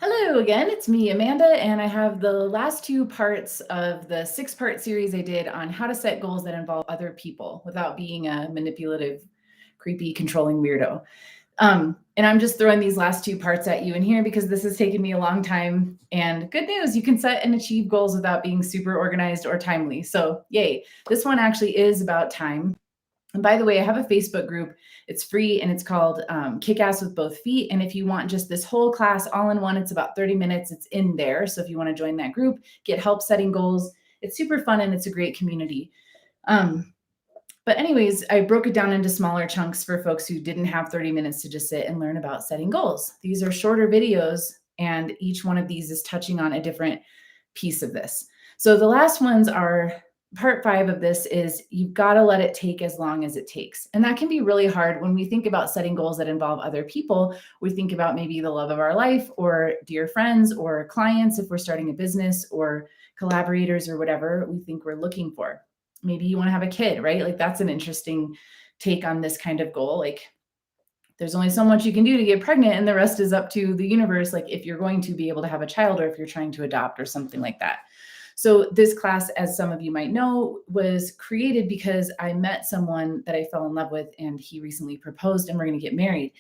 Hello again, it's me, Amanda, and I have the last two parts of the six-part series I did on how to set goals that involve other people without being a manipulative, creepy, controlling weirdo. And I'm just throwing these last two parts at you in here because this has taken me a long time. And good news, you can set and achieve goals without being super organized or timely. So, yay. This one actually is about time. And by the way, I have a Facebook group. It's free and it's called Kick Ass with Both Feet. And if you want just this whole class all in one, it's about 30 minutes. It's in there. So if you want to join that group, get help setting goals, it's super fun and it's a great community. Um, but, anyways, I broke it down into smaller chunks for folks who didn't have 30 minutes to just sit and learn about setting goals. These are shorter videos, and each one of these is touching on a different piece of this. So, the last ones are part 5 of this is you've got to let it take as long as it takes. And that can be really hard when we think about setting goals that involve other people. We think about maybe the love of our life or dear friends or clients if we're starting a business or collaborators or whatever we think we're looking for. Maybe you want to have a kid, right? Like that's an interesting take on this kind of goal. Like there's only so much you can do to get pregnant and the rest is up to the universe, like if you're going to be able to have a child or if you're trying to adopt or something like that. So this class, as some of you might know, was created because I met someone that I fell in love with and he recently proposed and we're going to get married.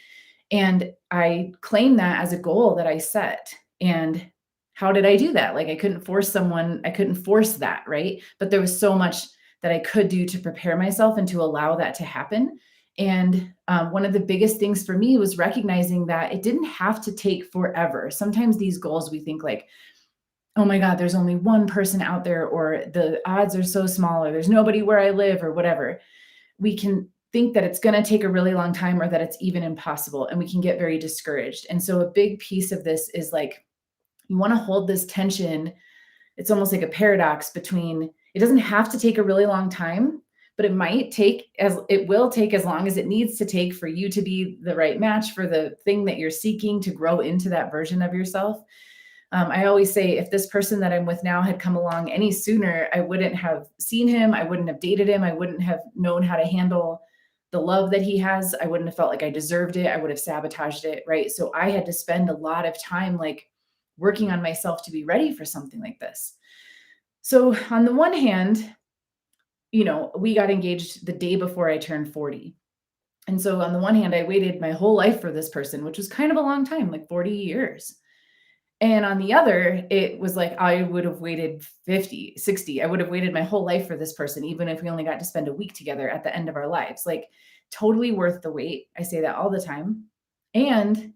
And I claim that as a goal that I set. And how did I do that? Like I couldn't force someone, I couldn't force that, right? But there was so much that I could do to prepare myself and to allow that to happen. And one of the biggest things for me was recognizing that it didn't have to take forever. Sometimes these goals we think like, oh my God, there's only one person out there, or the odds are so small, or there's nobody where I live, or whatever. We can think that it's going to take a really long time or that it's even impossible, and we can get very discouraged. And so, a big piece of this is like, you want to hold this tension. It's almost like a paradox between it doesn't have to take a really long time, but it will take as long as it needs to take for you to be the right match for the thing that you're seeking to grow into that version of yourself. I always say if this person that I'm with now had come along any sooner, I wouldn't have seen him. I wouldn't have dated him. I wouldn't have known how to handle the love that he has. I wouldn't have felt like I deserved it. I would have sabotaged it. Right. So I had to spend a lot of time like working on myself to be ready for something like this. So on the one hand, we got engaged the day before I turned 40. And so on the one hand, I waited my whole life for this person, which was kind of a long time, like 40 years. And on the other, it was like I would have waited 50, 60. I would have waited my whole life for this person, even if we only got to spend a week together at the end of our lives. Like, totally worth the wait. I say that all the time. And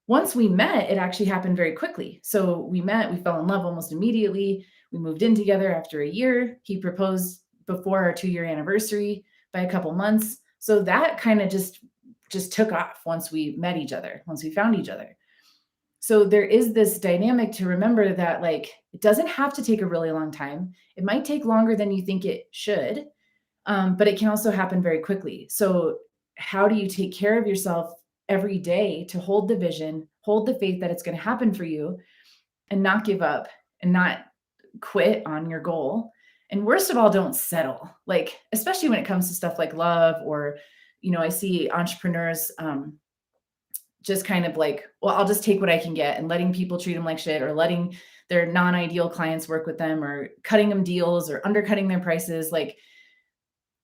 once we met, it actually happened very quickly. So we met, we fell in love almost immediately. We moved in together after a year. He proposed before our 2-year anniversary by a couple months. So that kind of just took off once we met each other, once we found each other. So there is this dynamic to remember that like it doesn't have to take a really long time. It might take longer than you think it should, but it can also happen very quickly. So how do you take care of yourself every day to hold the vision, hold the faith that it's going to happen for you, and not give up and not quit on your goal? And worst of all, don't settle. Like especially when it comes to stuff like love or I see entrepreneurs just kind of like, well, I'll just take what I can get and letting people treat them like shit or letting their non-ideal clients work with them or cutting them deals or undercutting their prices. Like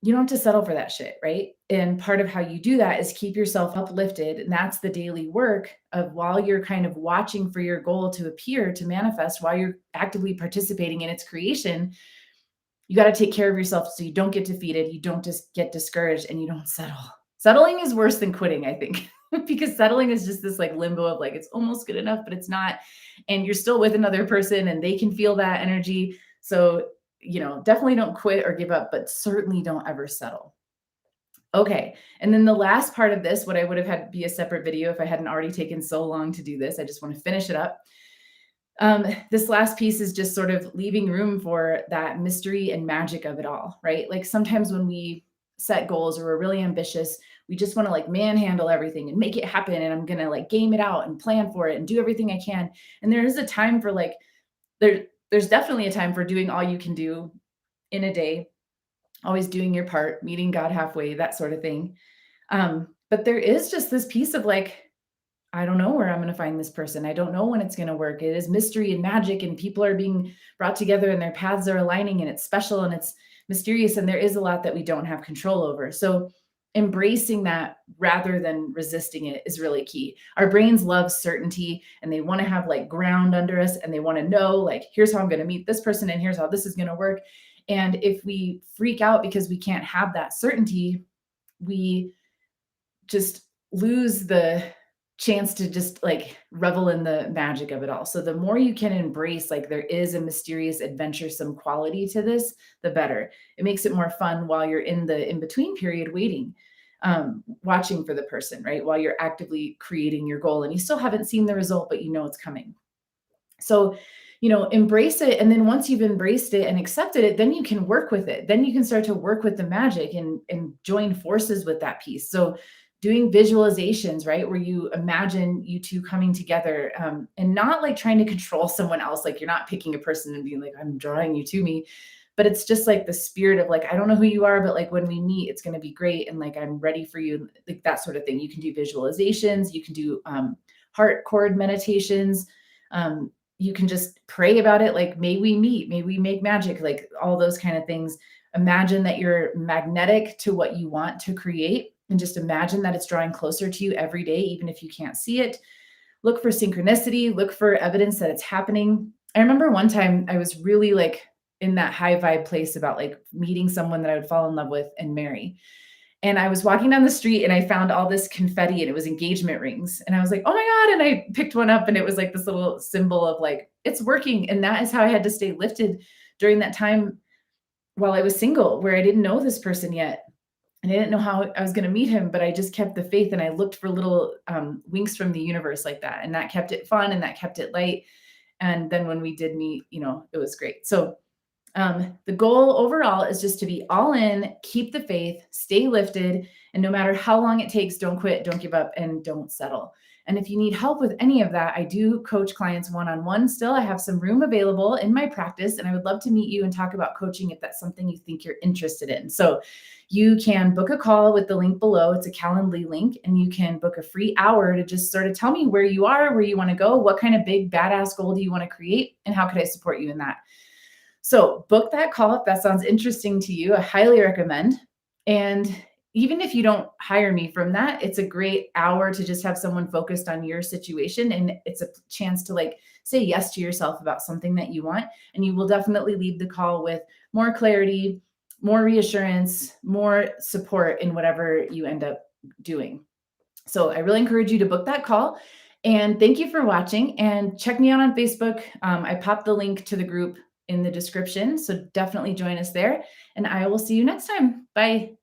you don't have to settle for that shit, right? And part of how you do that is keep yourself uplifted. And that's the daily work of while you're kind of watching for your goal to appear, to manifest, while you're actively participating in its creation, you got to take care of yourself so you don't get defeated, you don't just get discouraged, and you don't settle. Settling is worse than quitting, I think, because settling is just this like limbo of like, it's almost good enough, but it's not. And you're still with another person and they can feel that energy. So, definitely don't quit or give up, but certainly don't ever settle. Okay. And then the last part of this, what I would have had be a separate video if I hadn't already taken so long to do this, I just want to finish it up. This last piece is just sort of leaving room for that mystery and magic of it all, right? Like sometimes when we set goals or we're really ambitious, we just want to like manhandle everything and make it happen. And I'm going to like game it out and plan for it and do everything I can. And there is a time for like, there's definitely a time for doing all you can do in a day, always doing your part, meeting God halfway, that sort of thing. But there is just this piece of like, I don't know where I'm going to find this person. I don't know when it's going to work. It is mystery and magic, and people are being brought together and their paths are aligning, and it's special and it's mysterious. And there is a lot that we don't have control over. So, embracing that rather than resisting it is really key. Our brains love certainty and they want to have like ground under us, and they want to know, like, here's how I'm going to meet this person and here's how this is going to work. And if we freak out because we can't have that certainty, we just lose the chance to just like revel in the magic of it all. So the more you can embrace like there is a mysterious adventuresome quality to this, the better. It makes it more fun while you're in the in between period waiting, watching for the person, right? While you're actively creating your goal and you still haven't seen the result, but you know it's coming. So, embrace it. And then once you've embraced it and accepted it, then you can work with it. Then you can start to work with the magic and join forces with that piece. So, doing visualizations, right? Where you imagine you two coming together, and not like trying to control someone else. Like you're not picking a person and being like, I'm drawing you to me. But it's just like the spirit of like, I don't know who you are, but like when we meet, it's going to be great. And like, I'm ready for you, like that sort of thing. You can do visualizations, you can do heart chord meditations. Um, you can just pray about it, like, may we meet, may we make magic, like all those kind of things. Imagine that you're magnetic to what you want to create, and just imagine that it's drawing closer to you every day, even if you can't see it. Look for synchronicity, look for evidence that it's happening. I remember one time I was really like in that high vibe place about like meeting someone that I would fall in love with and marry. And I was walking down the street and I found all this confetti and it was engagement rings. And I was like, oh my God. And I picked one up and it was like this little symbol of like, it's working. And that is how I had to stay lifted during that time while I was single, where I didn't know this person yet. And I didn't know how I was going to meet him, but I just kept the faith and I looked for little winks from the universe like that. And that kept it fun and that kept it light. And then when we did meet, it was great. So the goal overall is just to be all in, keep the faith, stay lifted, and no matter how long it takes, don't quit, don't give up, and don't settle. And if you need help with any of that, I do coach clients one on one still. I have some room available in my practice, and I would love to meet you and talk about coaching if that's something you think you're interested in. So you can book a call with the link below. It's a Calendly link, and you can book a free hour to just sort of tell me where you are, where you want to go, what kind of big badass goal do you want to create, and how could I support you in that? So book that call if that sounds interesting to you. I highly recommend. And even if you don't hire me from that, it's a great hour to just have someone focused on your situation. And it's a chance to like say yes to yourself about something that you want. And you will definitely leave the call with more clarity, more reassurance, more support in whatever you end up doing. So I really encourage you to book that call. And thank you for watching, and check me out on Facebook. I popped the link to the group in the description. So definitely join us there, and I will see you next time. Bye.